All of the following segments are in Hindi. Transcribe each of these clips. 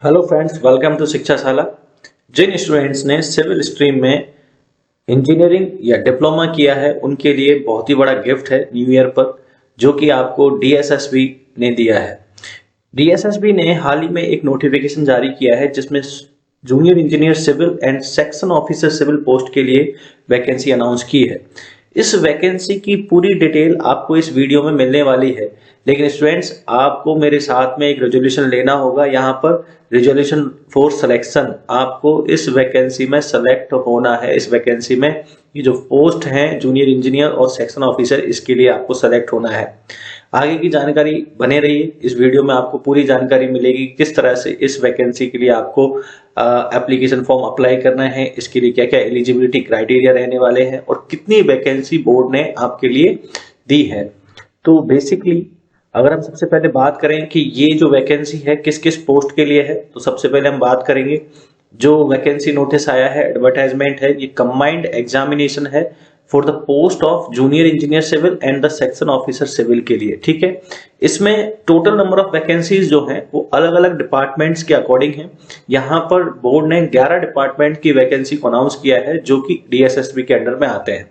Hello friends, welcome to Shikshashala. जिन स्टूडेंट्स ने सिविल स्ट्रीम में इंजीनियरिंग या डिप्लोमा किया है उनके लिए बहुत ही बड़ा गिफ्ट है न्यू ईयर पर, जो कि आपको डीएसएसबी ने दिया है। डीएसएसबी ने हाल ही में एक नोटिफिकेशन जारी किया है जिसमें junior engineer civil and section officer civil post के लिए वैकेंसी अनाउंस की है। इस वैकेंसी की पूरी डिटेल आपको इस वीडियो में मिलने वाली है, लेकिन स्टूडेंट्स आपको मेरे साथ में एक रेजोल्यूशन लेना होगा। यहाँ पर रेजोल्यूशन फॉर सिलेक्शन, आपको इस वैकेंसी में सेलेक्ट होना है। इस वैकेंसी में ये जो पोस्ट हैं जूनियर इंजीनियर और सेक्शन ऑफिसर, इसके लिए आपको सेलेक्ट होना है। आगे की जानकारी बने रहिए, इस वीडियो में आपको पूरी जानकारी मिलेगी किस तरह से इस वैकेंसी के लिए आपको एप्लीकेशन फॉर्म अप्लाई करना है, इसके लिए क्या क्या एलिजिबिलिटी क्राइटेरिया रहने वाले हैं और कितनी वैकेंसी बोर्ड ने आपके लिए दी है। तो बेसिकली अगर हम सबसे पहले बात करें कि ये जो वैकेंसी है किस किस पोस्ट के लिए है, तो सबसे पहले हम बात करेंगे जो वैकेंसी नोटिस आया है, एडवर्टाइजमेंट है, ये कंबाइंड एग्जामिनेशन है for the post of junior engineer civil and the section officer civil के लिए। ठीक है, इसमें टोटल नंबर ऑफ वैकेंसीज जो हैं वो अलग अलग डिपार्टमेंट्स के अकॉर्डिंग है। यहाँ पर बोर्ड ने 11 डिपार्टमेंट की वैकेंसी को अनाउंस किया है जो कि डीएसएसबी के अंडर में आते हैं।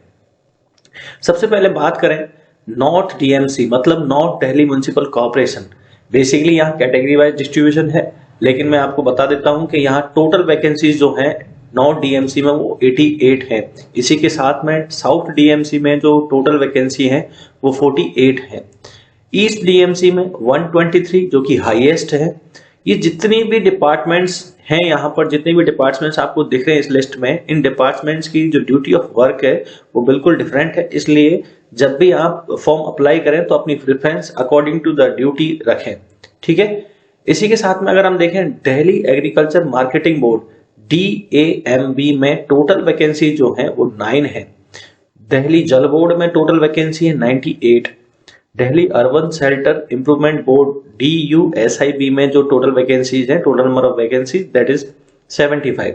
सबसे पहले बात करें नॉर्थ डीएमसी, मतलब north Delhi municipal corporation. Basically यहाँ कैटेगरी वाइज डिस्ट्रीब्यूशन है, लेकिन मैं आपको बता देता हूं कि यहाँ टोटल वैकेंसीज जो हैं नॉर्थ डीएमसी में वो 88 है। इसी के साथ में साउथ डीएमसी में जो टोटल वैकेंसी है वो 48 है। ईस्ट डीएमसी में 123 जो कि हाईएस्ट है। ये जितनी भी डिपार्टमेंट्स हैं, यहाँ पर जितने भी डिपार्टमेंट्स आपको दिख रहे हैं इस लिस्ट में, इन डिपार्टमेंट्स की जो ड्यूटी ऑफ वर्क है वो बिल्कुल डिफरेंट है। इसलिए जब भी आप फॉर्म अप्लाई करें तो अपनी preference according to the duty रखें। ठीक है, इसी के साथ में अगर हम देखें Delhi agriculture marketing board DAMB में टोटल वैकेंसी जो है वो 9 है। दिल्ली जल बोर्ड में टोटल वैकेंसी है 98। Delhi urban shelter improvement board DUSIB में जो टोटल वैकेंसीज है, total number of vacancies that is 75।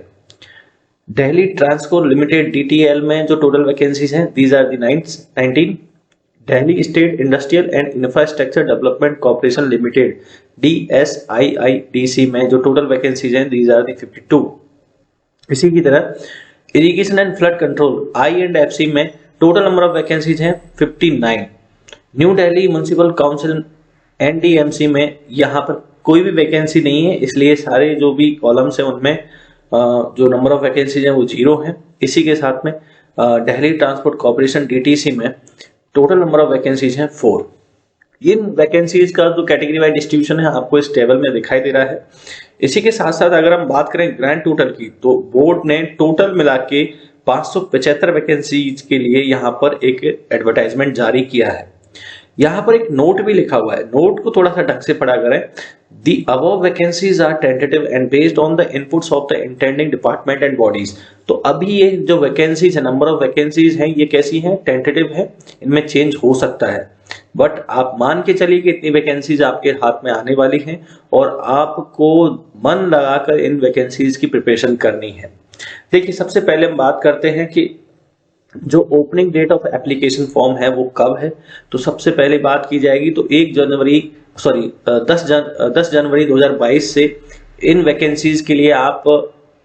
Delhi Transco limited DTL में जो टोटल वैकेंसीज हैं these are the 19। Delhi state industrial and infrastructure development corporation limited DSIIDC में जो टोटल वैकेंसीज हैं दीज आर दी 52। इसी की तरह irrigation and flood control I&FC में टोटल नंबर ऑफ वैकेंसीज हैं 59। New Delhi municipal council NDMC में यहाँ पर कोई भी वैकेंसी नहीं है, इसलिए सारे जो भी कॉलम्स हैं उनमें जो नंबर ऑफ वैकेंसीज हैं वो 0 है। इसी के साथ में दिल्ली ट्रांसपोर्ट कॉर्पोरेशन DTC में टोटल नंबर ऑफ वैकेंसीज हैं 4। इन वैकेंसीज का जो कैटेगरी वाइज डिस्ट्रीब्यूशन है आपको इस टेबल में दिखाई दे रहा है। इसी के साथ साथ अगर हम बात करें ग्रैंड टोटल की, तो बोर्ड ने टोटल मिला के 575 वैकेंसीज के लिए यहाँ पर एक एडवर्टाइजमेंट जारी किया है। यहाँ पर एक नोट भी लिखा हुआ है, नोट को थोड़ा सा ढंग से पढ़ा करें। The above vacancies are tentative and based on the inputs of the intending department and bodies। तो अभी ये जो वैकेंसीज है, नंबर ऑफ वैकेंसीज हैं, ये कैसी हैं? टेंटेटिव है, इनमें चेंज हो सकता है, बट आप मान के चलिए कि इतनी वैकेंसीज आपके हाथ में आने वाली हैं और आपको मन लगाकर इन वैकेंसीज की प्रिपरेशन करनी है। देखिए, सबसे पहले हम बात करते हैं कि जो opening date of application form है वो कब है। तो सबसे पहले बात की जाएगी तो 10 जनवरी 2022 से इन वैकेंसीज के लिए आप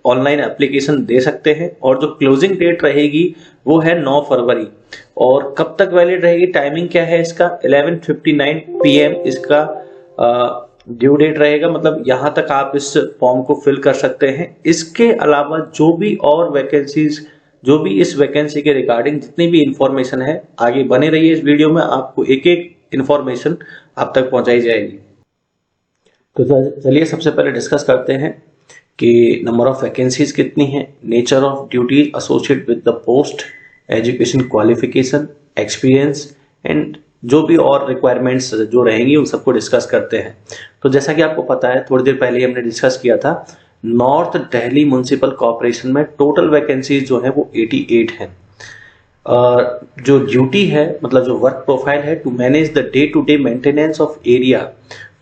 ऑनलाइन एप्लीकेशन दे सकते हैं, और जो क्लोजिंग डेट रहेगी वो है 9 फरवरी। और कब तक वैलिड रहेगी, टाइमिंग क्या है इसका? 11:59 PM इसका ड्यू डेट रहेगा, मतलब यहां तक आप इस फॉर्म को फिल कर सकते हैं। इसके अलावा जो भी और वैकेंसीज, जो भी इस वैकेंसी के रिगार्डिंग जितनी भी इंफॉर्मेशन है, आगे बने रहिए इस वीडियो में, आपको एक एक इंफॉर्मेशन आप तक पहुंचाई जाएगी। तो चलिए सबसे पहले डिस्कस करते हैं कि नंबर ऑफ वैकेंसीज कितनी है, nature of duties associated with the post, education qualification, experience and जो भी और रिक्वायरमेंट्स जो रहेंगी उन सबको डिस्कस करते हैं। तो जैसा कि आपको पता है, थोड़ी देर पहले हमने डिस्कस किया था, नॉर्थ दिल्ली म्युनिसिपल कॉर्पोरेशन में टोटल वैकेंसीज जो है वो 88 है। जो ड्यूटी है, मतलब जो वर्क प्रोफाइल है, to manage the day to day maintenance of area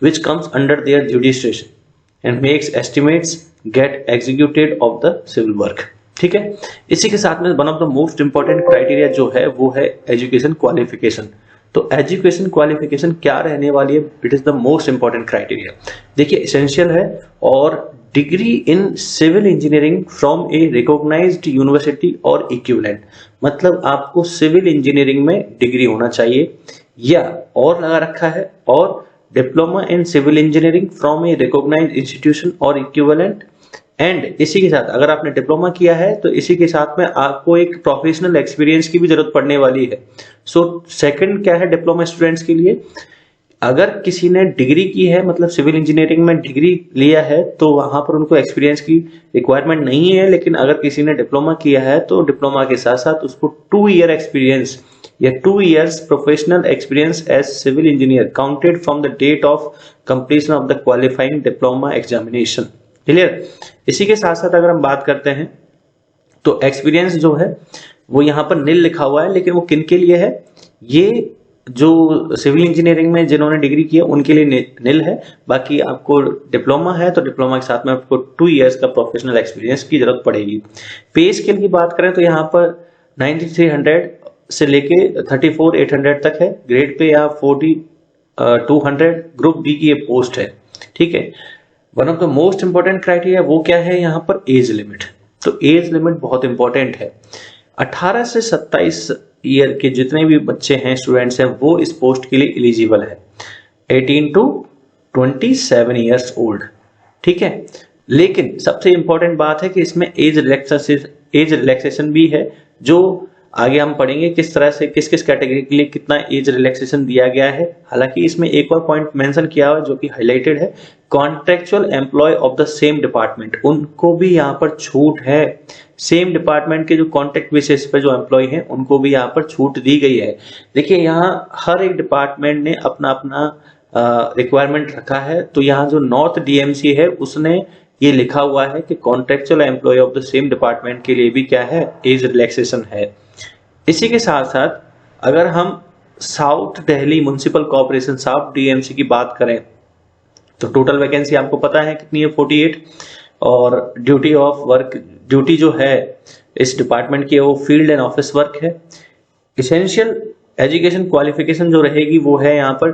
which comes under their jurisdiction and makes estimates get executed of the civil work. ठीक है, इसी के साथ में one of the most important criteria जो है वो है एजुकेशन क्वालिफिकेशन। तो एजुकेशन क्वालिफिकेशन क्या रहने वाली है? It is the most important criteria. देखिए, एसेंशियल है और degree in civil engineering from a recognized university और इक्विवेलेंट, मतलब आपको सिविल इंजीनियरिंग में डिग्री होना चाहिए, या और लगा रखा है और diploma in civil engineering from a recognized institution और इक्विवेलेंट। एंड इसी के साथ अगर आपने डिप्लोमा किया है तो इसी के साथ में आपको एक प्रोफेशनल एक्सपीरियंस की भी जरूरत पड़ने वाली है। सो सेकंड क्या है डिप्लोमा स्टूडेंट्स के लिए, अगर किसी ने डिग्री की है मतलब सिविल इंजीनियरिंग में डिग्री लिया है तो वहां पर उनको एक्सपीरियंस की रिक्वायरमेंट नहीं है, लेकिन अगर किसी ने डिप्लोमा किया है तो डिप्लोमा के साथ साथ उसको 2 ईयर एक्सपीरियंस या 2 years professional experience as civil engineer counted from the date of completion of the qualifying diploma examination. Clear. इसी के साथ साथ अगर हम बात करते हैं तो एक्सपीरियंस जो है वो यहाँ पर निल लिखा हुआ है, लेकिन वो किन के लिए है, ये जो सिविल इंजीनियरिंग में जिन्होंने डिग्री की है उनके लिए निल है। बाकी आपको डिप्लोमा है तो डिप्लोमा के साथ में आपको 2 इयर्स का प्रोफेशनल एक्सपीरियंस की जरूरत पड़ेगी। पे स्केल की बात करें तो यहाँ पर 9300 से लेके 34800 तक है। ग्रेड पे यहाँ 4200 ग्रुप बी की ये पोस्ट है। ठीक है। One of the most important criteria वो क्या है यहाँ पर, एज लिमिट। तो एज लिमिट बहुत इंपॉर्टेंट है। 18 से 27 ईयर के जितने भी बच्चे हैं, स्टूडेंट्स हैं, वो इस पोस्ट के लिए एलिजिबल है। 18 to 27 ईयर्स ओल्ड। ठीक है। लेकिन सबसे इंपॉर्टेंट बात है कि इसमें एज रिलैक्सेशन भी है, जो आगे हम पढ़ेंगे किस तरह से किस किस कैटेगरी के लिए कितना एज रिलैक्सेशन दिया गया है। हालांकि इसमें एक और पॉइंट मेंशन किया हुआ है जो कि हाईलाइटेड है, contractual employ of the same department, उनको भी यहाँ पर छूट है। सेम डिपार्टमेंट के जो कॉन्ट्रैक्ट बेसिस पे जो एम्प्लॉय हैं उनको भी यहाँ पर छूट दी गई है। देखिए यहाँ हर एक डिपार्टमेंट ने अपना अपना रिक्वायरमेंट रखा है। तो यहाँ जो नॉर्थ डीएमसी है उसने ये लिखा हुआ है कि contractual employ of the same department के लिए भी क्या है, एज रिलैक्सेशन है। इसी के साथ साथ अगर हम south Delhi municipal corporation south DMC की बात करें तो टोटल वैकेंसी आपको पता है कितनी है, 48। और ड्यूटी ऑफ वर्क, ड्यूटी जो है इस डिपार्टमेंट की वो फील्ड एंड ऑफिस वर्क है। एसेंशियल एजुकेशन क्वालिफिकेशन जो रहेगी वो है यहाँ पर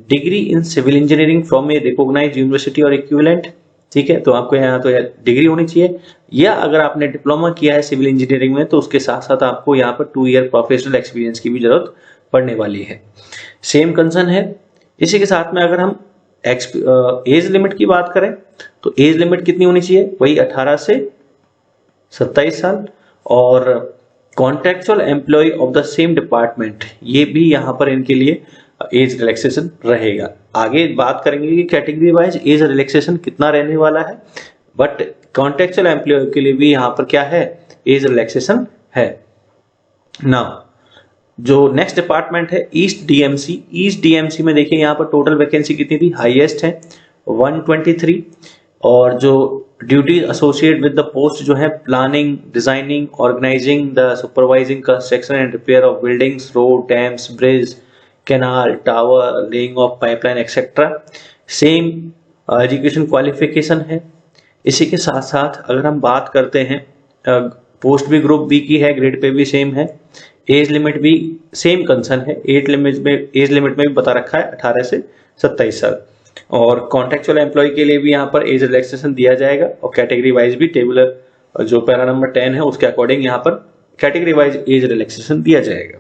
degree in civil engineering from a recognized university और इक्विवेलेंट। ठीक है। तो आपको यहाँ तो डिग्री होनी चाहिए, या अगर आपने डिप्लोमा किया है सिविल इंजीनियरिंग में तो उसके साथ साथ आपको यहाँ पर 2 ईयर प्रोफेशनल एक्सपीरियंस की भी जरूरत पड़ने वाली है। सेम कंसर्न है। इसी के साथ में अगर हम एज लिमिट की बात करें तो एज लिमिट कितनी होनी चाहिए, वही 18 से 27 साल। और contractual employ of the same department, ये भी यहाँ पर इनके लिए एज रिलैक्सेशन रहेगा। आगे बात करेंगे कि कैटेगरी वाइज एज रिलैक्सेशन कितना रहने वाला है, बट कॉन्ट्रेक्चुअल एम्प्लॉय के लिए भी यहाँ पर क्या है, एज रिलैक्सेशन है। नाउ जो नेक्स्ट डिपार्टमेंट है ईस्ट डीएमसी। ईस्ट डीएमसी में देखिए यहाँ पर टोटल वैकेंसी कितनी थी, हाईएस्ट है 123। और जो duties associate with the post जो है planning, designing, organizing the supervising construction and repair of buildings, road, dams, bridge, canal, tower, laying of pipeline etcetera. Same education qualification है। इसी के साथ साथ अगर हम बात करते हैं पोस्ट भी ग्रुप बी की है, ग्रेड पे भी सेम है, एज लिमिट भी सेम कंसर्न है। एज लिमिट में भी बता रखा है 18 से 27 साल। और कॉन्ट्रेक्चुअल एम्प्लॉय के लिए भी यहाँ पर एज रिलैक्सेशन दिया जाएगा। और कैटेगरी वाइज भी टेबल जो पैरा नंबर 10 है उसके अकॉर्डिंग यहाँ पर कैटेगरी वाइज एज रिलैक्सेशन दिया जाएगा।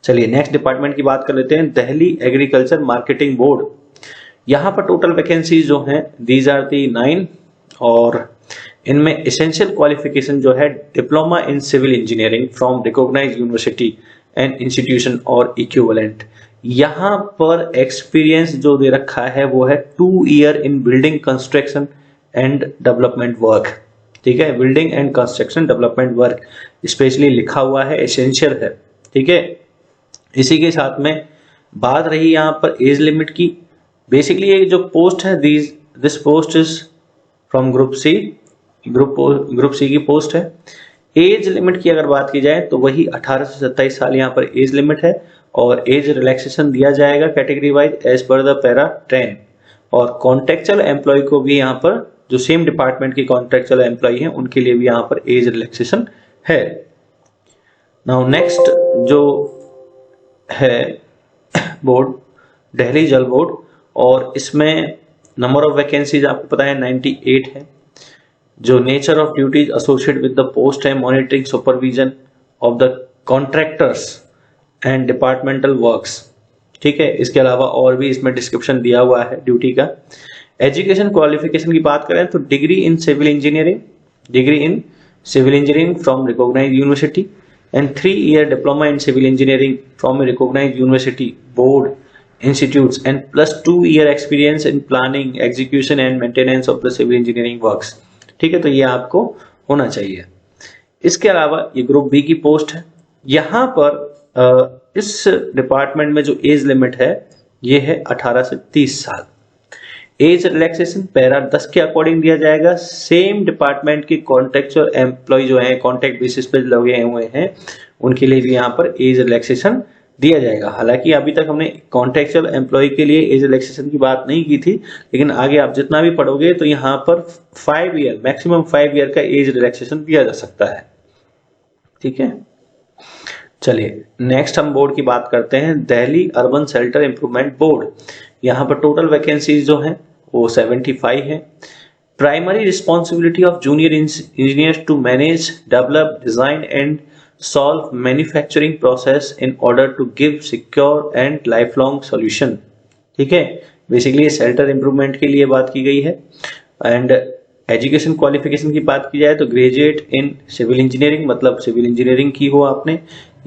चलिए नेक्स्ट डिपार्टमेंट की बात कर लेते हैं, दिल्ली एग्रीकल्चर मार्केटिंग बोर्ड। यहाँ पर टोटल वैकेंसीज जो हैं दीज आर दी 9। और इनमें एसेंशियल क्वालिफिकेशन जो है diploma in civil engineering from recognised university and institution और इक्विवेलेंट। यहाँ पर एक्सपीरियंस जो दे रखा है वो है 2 year in building construction and development work. ठीक है। Building and construction development work specially लिखा हुआ है, एसेंशियल है। ठीक है। इसी के साथ में बात रही यहाँ पर एज लिमिट की। बेसिकली ये जो पोस्ट है this post is from group C, group C की पोस्ट है। एज लिमिट की अगर बात की जाए तो वही 18 से 27 साल यहाँ पर एज लिमिट है। और एज रिलैक्सेशन दिया जाएगा category wise as per the para 10। और कॉन्ट्रेक्चुअल एम्प्लॉय को भी यहाँ पर जो सेम डिपार्टमेंट के कॉन्ट्रेक्चुअल एम्प्लॉय हैं उनके लिए भी यहाँ पर एज रिलैक्सेशन है। नाउ नेक्स्ट जो है बोर्ड दिल्ली जल बोर्ड, और इसमें नंबर ऑफ वैकेंसीज आपको पता है 98 है। जो nature of duties associated with the post है, monitoring supervision of the contractors and departmental works. ठीक है, इसके अलावा और भी इसमें डिस्क्रिप्शन दिया हुआ है ड्यूटी का। एजुकेशन क्वालिफिकेशन की बात करें तो degree in civil engineering from recognised university and 3-year diploma in civil engineering from recognised university board institutes and plus 2-year experience in planning, execution and maintenance of the civil engineering works। ठीक है, तो ये आपको होना चाहिए। इसके अलावा ये ग्रुप बी की पोस्ट है। यहाँ पर इस डिपार्टमेंट में जो एज लिमिट है ये है 18 से 30 साल। एज रिलैक्सेशन पैरा 10 के अकॉर्डिंग दिया जाएगा। सेम डिपार्टमेंट के कॉन्ट्रैक्चुअल एम्प्लॉय जो है, कॉन्ट्रैक्ट बेसिस पे लगे हुए हैं, उनके लिए भी यहाँ पर एज रिलैक्सेशन दिया जाएगा। हालांकि अभी तक हमने कॉन्ट्रैक्चुअल एम्प्लॉय के लिए एज रिलैक्सेशन की बात नहीं की थी, लेकिन आगे आप जितना भी पढ़ोगे तो यहाँ पर 5 ईयर, मैक्सिमम 5 ईयर का एज रिलैक्सेशन दिया जा सकता है। ठीक है, चलिए नेक्स्ट हम बोर्ड की बात करते हैं, Delhi urban shelter improvement board. यहाँ पर टोटल वैकेंसीज जो हैं वो 75 है। Primary responsibility of junior engineers to manage, develop, design and solve manufacturing process in order to give secure and lifelong solution। ठीक है, बेसिकली शेल्टर इंप्रूवमेंट के लिए बात की गई है। एंड एजुकेशन क्वालिफिकेशन की बात की जाए तो ग्रेजुएट इन सिविल इंजीनियरिंग, मतलब सिविल इंजीनियरिंग की हो आपने,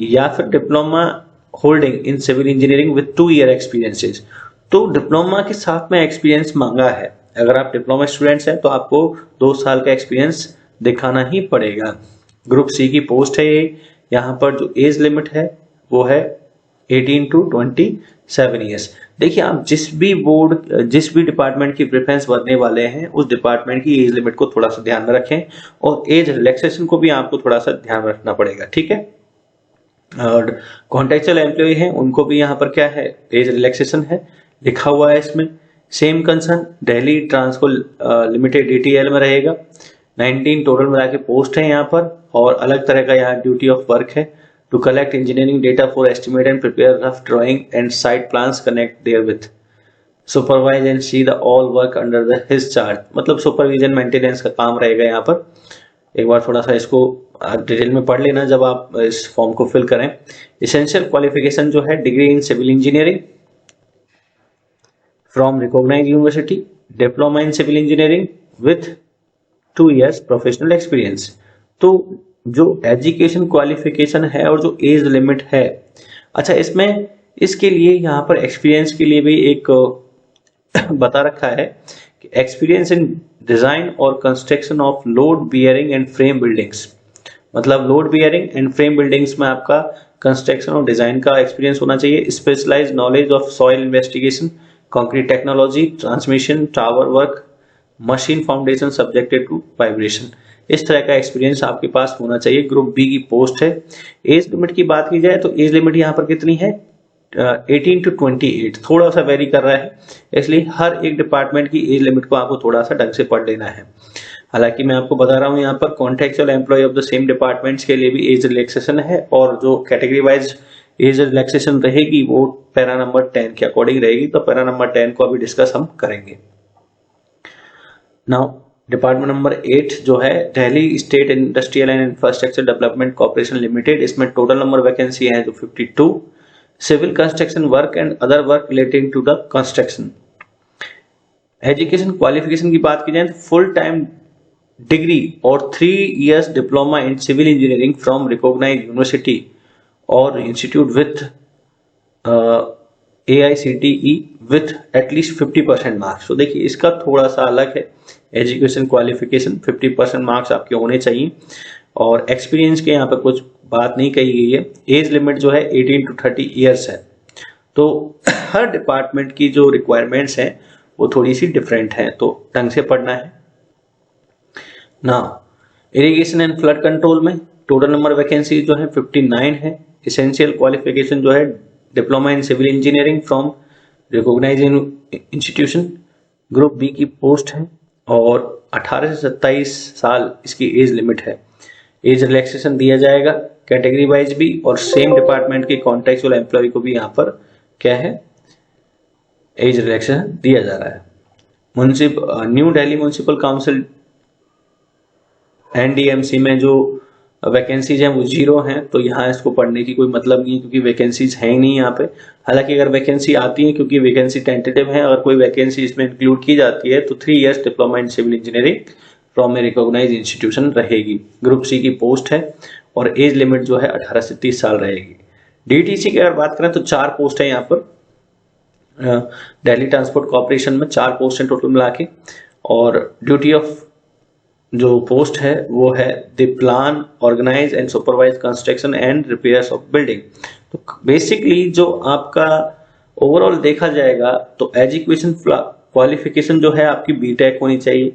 या फिर diploma holding in civil engineering with 2-year experiences. तो डिप्लोमा के साथ में एक्सपीरियंस मांगा है। अगर आप डिप्लोमा स्टूडेंट्स हैं तो आपको 2 साल का एक्सपीरियंस दिखाना ही पड़ेगा। ग्रुप सी की पोस्ट है ये। यहाँ पर जो एज लिमिट है वो है 18 to 27 ईयर्स। देखिए, आप जिस भी डिपार्टमेंट की प्रेफरेंस भरने वाले हैं उस डिपार्टमेंट की एज लिमिट को थोड़ा सा ध्यान में रखें, और एज रिलैक्सेशन को भी आपको थोड़ा सा ध्यान रखना पड़ेगा। ठीक है, और कॉन्ट्रैक्चुअल एम्प्लॉय हैं उनको भी यहाँ पर क्या है, एज रिलैक्सेशन है, लिखा हुआ है इसमें। Same concern Delhi Transco limited DTL में रहेगा। 19 टोटल मिला के पोस्ट है यहाँ पर, और अलग तरह का यहाँ ड्यूटी ऑफ वर्क है to collect engineering data for estimate and prepare rough drawing and site plans, connect there with, supervise and see the all work under the his charge. मतलब सुपरविजन मेंटेनेंस का काम रहेगा यहाँ पर। एक बार थोड़ा सा इसको डिटेल में पढ़ लेना जब आप इस फॉर्म को फिल करें। एसेंशियल क्वालिफिकेशन जो है degree in civil engineering from recognised university, diploma in civil engineering with 2 years professional experience. तो जो एजुकेशन क्वालिफिकेशन है और जो एज लिमिट है, अच्छा इसमें इसके लिए यहाँ पर एक्सपीरियंस के लिए भी एक बता रखा है कि एक्सपीरियंस इन डिजाइन और construction of load bearing and frame buildings. मतलब load bearing and frame buildings में आपका कंस्ट्रक्शन और डिजाइन का एक्सपीरियंस होना चाहिए। Specialise knowledge of soil investigation, concrete technology, transmission, tower work, machine foundation subjected to vibration. इस तरह का एक्सपीरियंस आपके पास होना चाहिए। ग्रुप बी की पोस्ट है। एज लिमिट की बात की जाए तो एज लिमिट यहाँ पर कितनी है, 18 to 28। थोड़ा सा वेरी कर रहा है, इसलिए हर एक डिपार्टमेंट की एज लिमिट को आपको थोड़ा सा ढंग से पढ़ लेना है। हालांकि मैं आपको बता रहा हूँ यहाँ पर contractual employee of the same departments के लिए भी एज रिलैक्सेशन है, और जो कैटेगरी वाइज एज रिलैक्सेशन रहेगी वो पैरा नंबर 10 के अकॉर्डिंग रहेगी। तो पैरा नंबर 10 को अभी डिस्कस हम करेंगे। नाउ डिपार्टमेंट नंबर 8 जो है Delhi state industrial and infrastructure development corporation limited. इसमें टोटल नंबर वैकेंसी है जो 52। Civil construction work and other work relating to the construction. Education qualification की बात की जाए तो फुल टाइम डिग्री और 3 years diploma in civil engineering from recognised university और institute with AICTE with at least 50% marks. तो देखिए इसका थोड़ा सा अलग है। एजुकेशन क्वालिफिकेशन 50% मार्क्स आपके होने चाहिए, और एक्सपीरियंस के यहाँ पर कुछ बात नहीं कही गई है। एज लिमिट जो है 18 to 30 ईयर्स है। तो हर डिपार्टमेंट की जो रिक्वायरमेंट्स हैं वो थोड़ी सी डिफरेंट हैं, तो ढंग से पढ़ना है ना। इरिगेशन एंड फ्लड कंट्रोल में टोटल नंबर वैकेंसी जो है 59 है। एसेंशियल क्वालिफिकेशन जो है diploma in civil engineering from recognised institution. Group B की पोस्ट है, और 18 से 27 साल इसकी एज लिमिट है। एज रिलैक्सेशन दिया जाएगा कैटेगरी वाइज भी, और सेम डिपार्टमेंट के कॉन्ट्रैक्चुअल एम्प्लॉय को भी यहाँ पर क्या है, एज रिलैक्सेशन दिया जा रहा है। New Delhi municipal council NDMC में जो वैकेंसीज हैं वो 0 हैं, तो यहाँ इसको पढ़ने की कोई मतलब नहीं है क्योंकि वैकेंसीज है ही नहीं यहाँ पे। हालांकि अगर वैकेंसी आती है, क्योंकि वैकेंसी टेंटेटिव है, अगर कोई वैकेंसी इसमें इंक्लूड की जाती है तो 3 years diploma in civil engineering from a recognise institution रहेगी। ग्रुप सी की पोस्ट है और एज लिमिट जो है 18 से 30 साल रहेगी। डीटीसी की अगर बात करें तो 4 पोस्ट है यहाँ पर, दिल्ली ट्रांसपोर्ट कॉर्पोरेशन में 4 पोस्ट हैं टोटल मिला के, और ड्यूटी ऑफ जो पोस्ट है वो है the plan, organise and supervise construction and repairs of building. तो बेसिकली जो आपका ओवरऑल देखा जाएगा तो एजुकेशन क्वालिफिकेशन जो है आपकी बीटेक होनी चाहिए,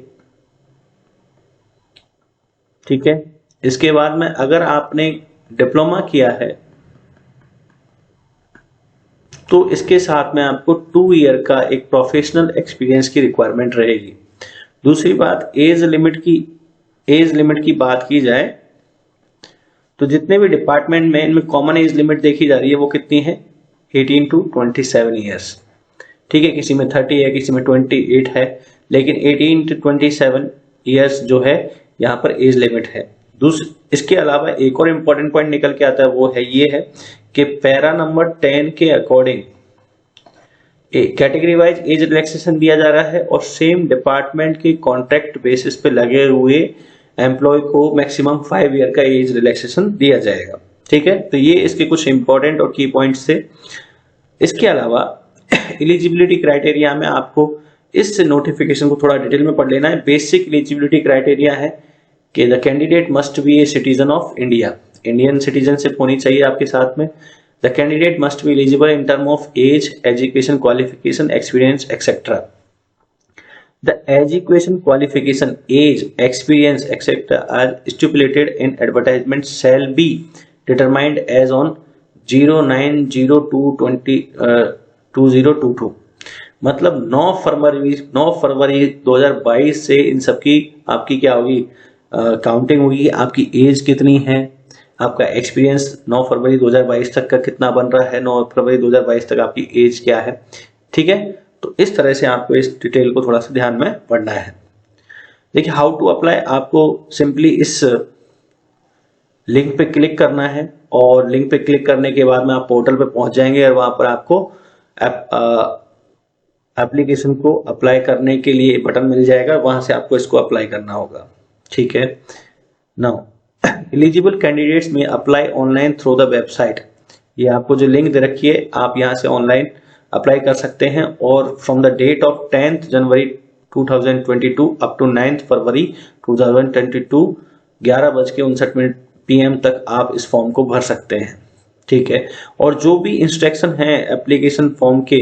ठीक है। इसके बाद में अगर आपने डिप्लोमा किया है तो इसके साथ में आपको 2 ईयर का एक प्रोफेशनल एक्सपीरियंस की रिक्वायरमेंट रहेगी। दूसरी बात, एज लिमिट की बात की जाए तो जितने भी डिपार्टमेंट में इनमें कॉमन एज लिमिट देखी जा रही है वो कितनी है, 18 टू 27 ईयर्स, ठीक है। किसी में 30 है, किसी में 28 है, लेकिन 18 टू 27 ईयर्स जो है यहाँ पर एज लिमिट है। इसके अलावा एक और इम्पोर्टेंट पॉइंट निकल के आता है, वो है ये है कि पैरा नंबर 10 के according category wise as relaxation दिया जा रहा है और सेम डिपार्टमेंट के कॉन्ट्रैक्ट बेसिस पे लगे हुए एम्प्लॉय को मैक्सिमम 5 ईयर का एज रिलैक्सेशन दिया जाएगा, ठीक है। तो ये इसके कुछ इंपॉर्टेंट और की पॉइंट्स थे। इसके अलावा एलिजिबिलिटी क्राइटेरिया में आपको इस नोटिफिकेशन को थोड़ा डिटेल में पढ़ लेना है। बेसिक एलिजिबिलिटी क्राइटेरिया है कि the candidate must be a citizen of India, Indian citizenship होनी चाहिए आपके साथ में। The candidate must be eligible in term of age, education qualification, experience, etc. The education qualification, age, experience, etc. are stipulated in advertisement shall be determined as on 09/02/2022। मतलब 9 फरवरी 2022 से इन सबकी आपकी क्या होगी, काउंटिंग होगी। आपकी एज कितनी है, आपका एक्सपीरियंस 9 फरवरी 2022 तक का कितना बन रहा है, 9 फरवरी 2022 तक आपकी एज क्या है, ठीक है। तो इस तरह से आपको इस डिटेल को थोड़ा सा ध्यान में पढ़ना है। देखिए हाउ टू अप्लाई, आपको सिंपली इस लिंक पे क्लिक करना है और लिंक पे क्लिक करने के बाद में आप पोर्टल पे पहुंच जाएंगे और वहां पर आपको एप्लीकेशन को अप्लाई करने के लिए बटन मिल जाएगा, वहां से आपको इसको अप्लाई करना होगा, ठीक है। नाउ एलिजिबल कैंडिडेट्स में apply online through the website, ये आपको जो लिंक दे रखी है आप यहाँ से ऑनलाइन अप्लाई कर सकते हैं और from the date of 10th January 2022 up to 9th February 2022 11:59 PM तक आप इस फॉर्म को भर सकते हैं, ठीक है। और जो भी इंस्ट्रक्शन है एप्लीकेशन फॉर्म के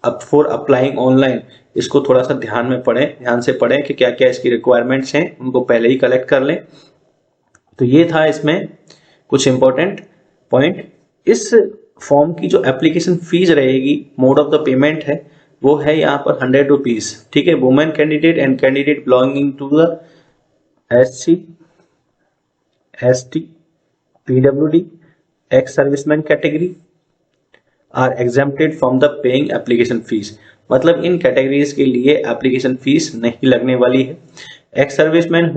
फॉर अप्लाइंग ऑनलाइन, इसको थोड़ा सा ध्यान से पढ़ें कि क्या क्या इसकी रिक्वायरमेंट्स हैं, उनको पहले ही कलेक्ट कर लें। तो ये था इसमें कुछ इंपॉर्टेंट पॉइंट। इस फॉर्म की जो एप्लीकेशन फीस रहेगी, मोड ऑफ द पेमेंट है वो है यहाँ पर 100 रुपीज, ठीक है। Women candidate and candidate belonging to the SC, ST, PWD, ex serviceman category are exempted from the paying application fee. मतलब इन कैटेगरीज के लिए एप्लीकेशन फीस नहीं लगने वाली है। Ex serviceman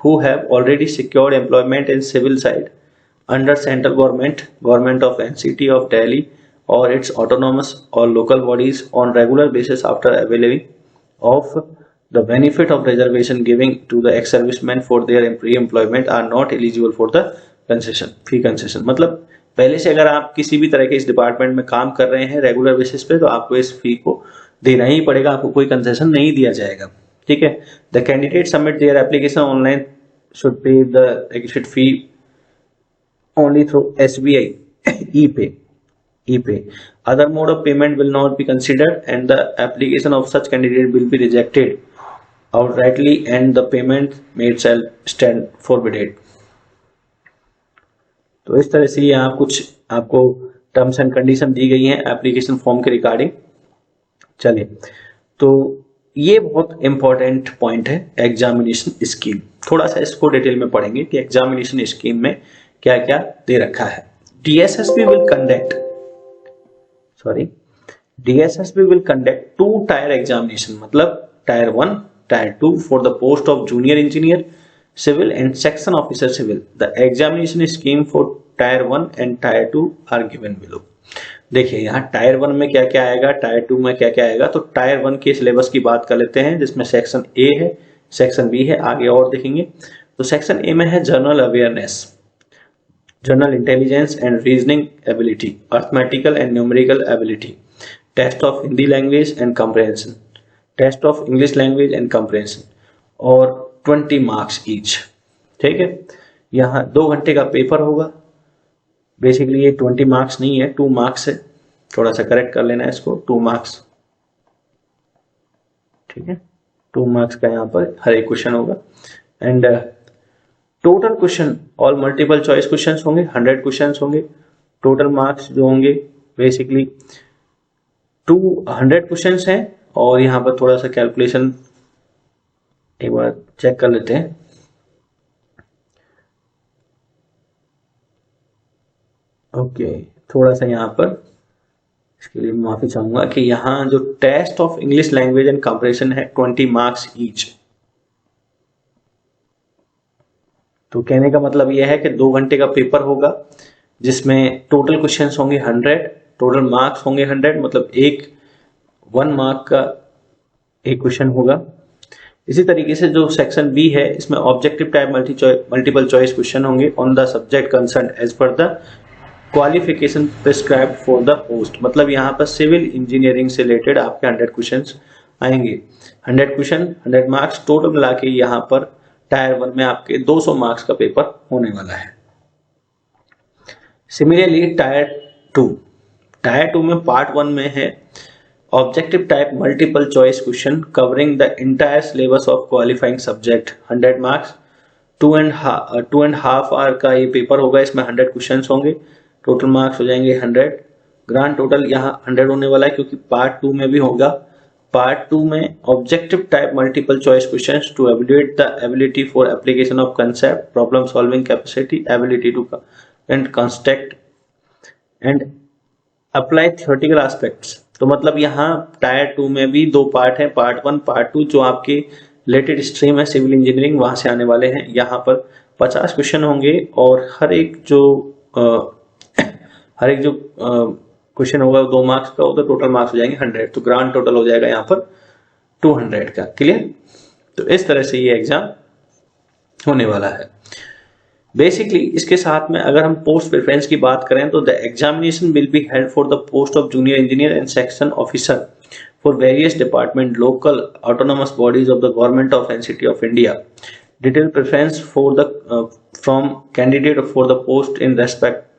who have already secured employment in civil side under central government of NCT of Delhi or its autonomous or local bodies on regular basis after availing of the benefit of reservation giving to the ex-servicemen for their pre-employment are not eligible for the fee concession। मतलब पहले से अगर आप किसी भी तरह के इस डिपार्टमेंट में काम कर रहे हैं रेगुलर बेसिस पे तो आपको इस फी को देना ही पड़ेगा, आपको कोई कंसेशन नहीं दिया जाएगा, ठीक है। The candidate submit their application online should pay the requisite fee only through SBI ePay. Other mode of payment will not be considered and the application of such candidate will be rejected outrightly and the payment made shall stand forbidden। तो इस तरह से यहाँ कुछ आपको टर्म्स एंड कंडीशन दी गई हैं एप्लीकेशन फॉर्म के रिगार्डिंग। चलिए, तो ये बहुत इंपॉर्टेंट पॉइंट है एग्जामिनेशन स्कीम। थोड़ा सा इसको डिटेल में पढ़ेंगे कि एग्जामिनेशन स्कीम में क्या क्या दे रखा है। DSSB will conduct 2 tier examination, मतलब tyre 1 tyre 2 for the post of junior engineer Civil and section officer civil. The examination scheme for Tier 1 and Tier 2 are given below. देखिए यहाँ टायर 1 में क्या क्या आएगा, टायर 2 में क्या क्या आएगा। तो टायर 1 के सिलेबस की बात कर लेते हैं, जिसमें सेक्शन ए है, सेक्शन बी है, आगे और देखेंगे। तो सेक्शन ए में है general awareness, general intelligence and reasoning ability, arithmetical and numerical ability, test of Hindi language and comprehension, test of English language and comprehension, और 20 मार्क्स ईच। ठीक है, यहाँ 2 घंटे का पेपर होगा। बेसिकली ये 20 मार्क्स नहीं है, 2 मार्क्स है, थोड़ा सा करेक्ट कर लेना है इसको, 2 मार्क्स। ठीक है, 2 मार्क्स का यहाँ पर हर एक क्वेश्चन होगा। And total question all multiple choice question होंगे, 100 क्वेश्चन होंगे। टोटल मार्क्स जो होंगे बेसिकली 200 क्वेश्चन हैं। और यहाँ पर थोड़ा सा कैलकुलेशन एक बार चेक कर लेते हैं। ओके, थोड़ा सा यहाँ पर इसके लिए माफी चाहूंगा कि यहाँ जो test of English language and comprehension है 20 मार्क्स ईच। तो कहने का मतलब यह है कि 2 घंटे का पेपर होगा, जिसमें टोटल क्वेश्चंस होंगे 100, टोटल मार्क्स होंगे 100, मतलब 1 मार्क का एक क्वेश्चन होगा। इसी तरीके से जो सेक्शन बी है, इसमें objective type multiple choice question होंगे on the subject concern as per the qualification prescribed for the post. मतलब यहाँ पर सिविल इंजीनियरिंग से रिलेटेड आपके 100 क्वेश्चंस आएंगे। 100 क्वेश्चन 100 मार्क्स टोटल मिला के यहाँ पर टायर 1 में आपके 200 मार्क्स का पेपर होने वाला है। सिमिलरली टायर 2 में पार्ट 1 में है objective type multiple choice question covering the entire syllabus of qualifying subject, 100 marks, 2.5 hour का ये पेपर होगा। इसमें 100 क्वेश्चन होंगे, टोटल मार्क्स हो जाएंगे 100। ग्रांड टोटल यहाँ 100 होने वाला है, क्योंकि पार्ट 2 में भी होगा। पार्ट 2 में objective type multiple choice questions to evaluate the ability for application of concept, problem solving capacity, ability to and construct and apply theoretical aspects. तो मतलब यहाँ टायर 2 में भी 2 पार्ट हैं, पार्ट 1 पार्ट 2। जो आपके रिलेटेड स्ट्रीम है सिविल इंजीनियरिंग, वहां से आने वाले हैं। यहाँ पर 50 क्वेश्चन होंगे, और हर एक जो क्वेश्चन होगा 2 मार्क्स का हो, तो टोटल मार्क्स हो जाएंगे 100। तो ग्रांड टोटल हो जाएगा यहाँ पर 200 का। क्लियर? तो इस तरह से ये एग्जाम होने वाला है। बेसिकली इसके साथ में अगर हम पोस्ट प्रेफरेंस की बात करें, तो the examination will be held for the post of junior engineer and section officer for various department, local autonomous bodies of the government of NCT of India. Detail preference for the from candidate for the post in respect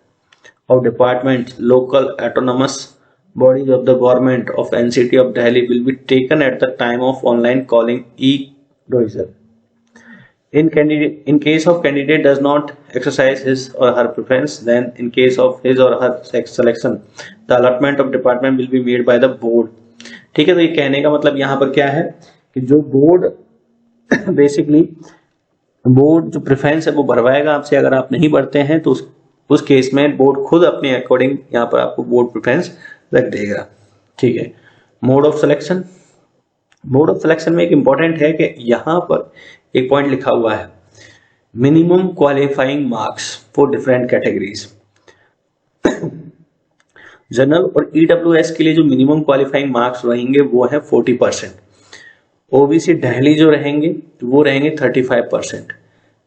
of departments, local autonomous bodies of the government of NCT of Delhi will be taken at the time of online calling e-dozer. In case of candidate does not exercise his or her preference, then in case of his or her selection, the allotment of department will be made by the board. ठीक है, तो ये कहने का मतलब यहाँ पर क्या है कि जो बोर्ड बेसिकली बोर्ड जो प्रेफरेंस है वो भरवाएगा आपसे। अगर आप नहीं भरते हैं तो उस केस में बोर्ड खुद अपने अकॉर्डिंग यहाँ पर आपको बोर्ड प्रेफरेंस रख देगा। ठीक है, mode of selection. Mode of selection में एक इंपॉर्टेंट है कि यहाँ पर एक पॉइंट लिखा हुआ है, minimum qualifying marks for different categories. General और ईडब्ल्यूएस के लिए जो मिनिमम क्वालिफाइंग मार्क्स रहेंगे वो है 40%। ओबीसी दिल्ली जो रहेंगे वो रहेंगे 35%।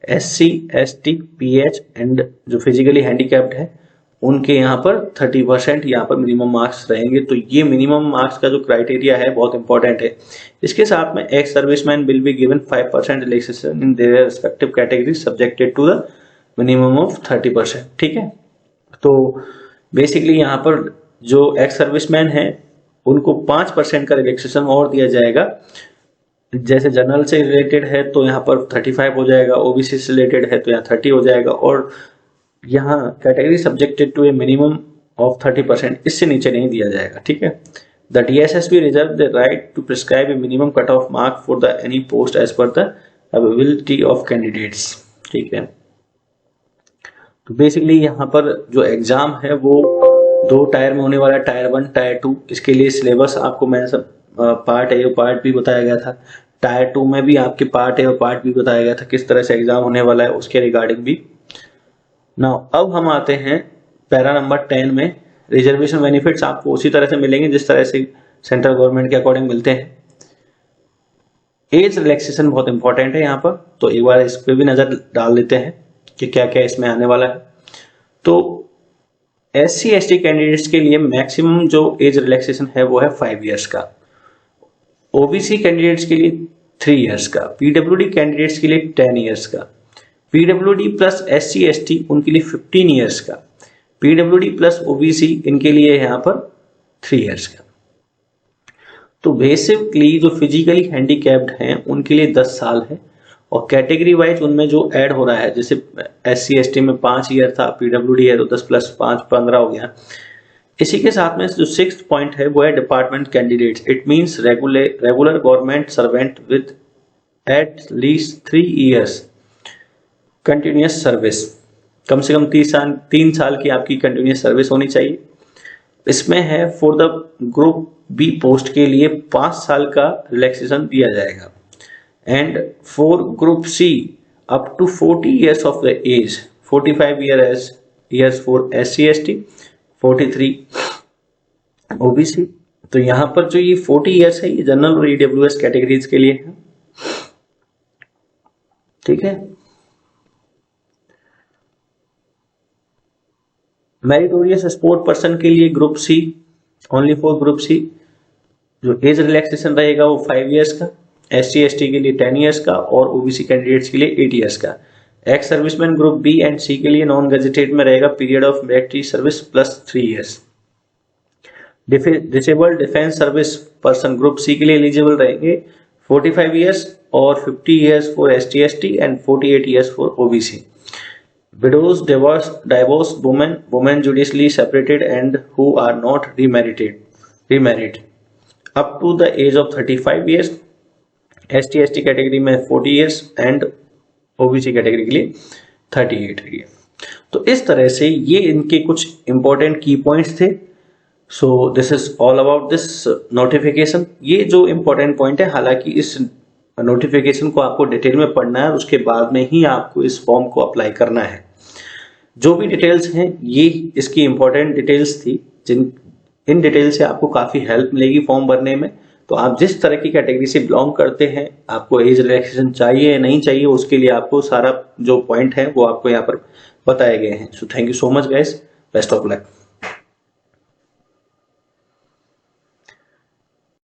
SC, ST, PH एंड जो फिजिकली हैंडीकैप्ड है उनके यहाँ पर 30% यहाँ पर मिनिमम मार्क्स रहेंगे। तो ये मिनिमम मार्क्स का जो क्राइटेरिया है बहुत इंपॉर्टेंट है। इसके साथ में ex serviceman will be given 5% relaxation in their respective category subjected to the minimum of 30%। ठीक है, तो बेसिकली यहाँ पर जो एक्स सर्विसमैन है उनको 5% का रिलैक्सेशन और दिया जाएगा। जैसे जनरल से रिलेटेड है तो यहाँ पर 35 हो जाएगा, ओबीसी से रिलेटेड है तो यहाँ 30 हो जाएगा, और यहाँ category subjected to a minimum of 30%, इससे नीचे नहीं दिया जाएगा। ठीक है, the DSSB reserve the right to prescribe a minimum cut off mark for the any post as per the availability of candidates. ठीक है, तो बेसिकली यहाँ पर जो एग्जाम है वो 2 टायर में होने वाला है, टायर 1 टायर 2। इसके लिए सिलेबस आपको मैंने सब पार्ट ए और पार्ट बी बताया गया था। टायर 2 में भी आपके पार्ट ए और पार्ट बी बताया गया था, किस तरह से एग्जाम होने वाला है उसके रिगार्डिंग भी। नाउ अब हम आते हैं पैरा नंबर 10 में। रिजर्वेशन बेनिफिट्स आपको उसी तरह से मिलेंगे जिस तरह से सेंट्रल गवर्नमेंट के अकॉर्डिंग मिलते हैं। एज रिलैक्सेशन बहुत इंपॉर्टेंट है यहाँ पर, तो एक बार इस पर भी नजर डाल देते हैं कि क्या क्या इसमें आने वाला है। तो SC ST कैंडिडेट्स के लिए मैक्सिमम जो एज रिलैक्सेशन है वो है 5 इयर्स का, OBC कैंडिडेट्स के लिए 3 इयर्स का, PWD कैंडिडेट्स के लिए 10 इयर्स का, PWD प्लस SC ST उनके लिए 15 इयर्स का, PWD प्लस OBC इनके लिए यहाँ पर 3 इयर्स का। तो बेसिकली जो फिजिकली हैंडीकैप्ड हैं उनके लिए 10 साल है, और कैटेगरी वाइज उनमें जो ऐड हो रहा है, जैसे SC ST में 5 ईयर था, PWD है तो 10 प्लस 5 15 हो गया। इसी के साथ में जो 6th पॉइंट है वो है department candidates. It means regular government servant with at least 3 years continuous service, कम से कम 3 साल की आपकी कंटिन्यूस सर्विस होनी चाहिए। इसमें है for the group B post के लिए 5 साल का रिलैक्सेशन दिया जाएगा, and for group C up to 40 years of the age, 45 years for SC ST, 43 OBC। तो यहाँ पर जो ये 40 इयर्स है ये जनरल और EWS कैटेगरीज के लिए है, ठीक है। मेरिटोरियस स्पोर्ट पर्सन के लिए group C, only for group C जो एज रिलैक्सेशन रहेगा वो 5 इयर्स का, SC ST के लिए 10 इयर्स का, और OBC कैंडिडेट्स के लिए 8 इयर्स का। Ex serviceman group B and C के लिए नॉन गजेटेड में रहेगा period of military service plus 3 years. Disabled defence service person group C के लिए एलिजिबल रहेंगे 45 इयर्स और 50 years for ST ST and 48 years for OBC। Widows, divorced women judicially separated and who are not remarried up to the age of 35 years, ST ST category में 40 इयर्स एंड OBC कैटेगरी के लिए 38 ईयर। तो इस तरह से ये इनके कुछ इंपॉर्टेंट की पॉइंट्स थे। So this is all about this notification. ये जो इंपॉर्टेंट पॉइंट है, हालांकि इस नोटिफिकेशन को आपको डिटेल में पढ़ना है, उसके बाद में ही आपको इस फॉर्म को अप्लाई करना है। जो भी डिटेल्स हैं ये इसकी इंपॉर्टेंट डिटेल्स थी, इन डिटेल से आपको काफ़ी हेल्प मिलेगी फॉर्म भरने में। तो आप जिस तरह की कैटेगरी से बिलोंग करते हैं, आपको एज रिलैक्सेशन चाहिए या नहीं चाहिए, उसके लिए आपको सारा जो पॉइंट है वो आपको यहाँ पर बताए गए हैं। So thank you so much guys, best of luck.